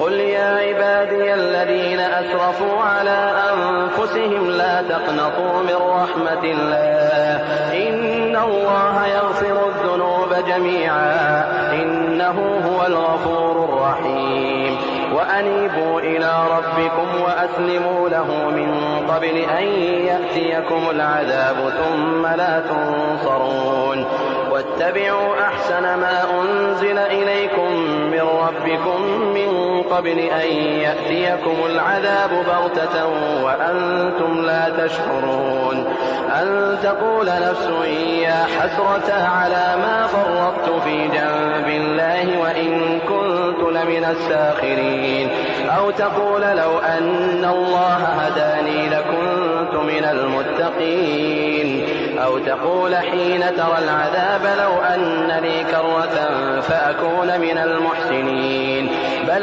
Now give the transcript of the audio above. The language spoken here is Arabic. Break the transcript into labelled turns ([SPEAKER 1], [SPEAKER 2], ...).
[SPEAKER 1] قل يا عبادي الذين أسرفوا على أنفسهم لا تقنطوا من رحمة الله إن الله يغفر الذنوب جميعا إنه هو الغفور الرحيم وأنيبوا إلى ربكم وأسلموا له من قبل أن يأتيكم العذاب ثم لا تنصرون واتبعوا أحسن ما أنزل إليكم من ربكم من قبل أن يأتيكم العذاب بغتة وأنتم لا تشعرون أن تقول نفس يا حسرة على ما فرطت في جنب الله وإن كنت لمن الساخرين أو تقول لو أن الله هداني لكنت من المتقين أو تقول حين ترى العذاب لو أن لي كرة فأكون من المحسنين بلى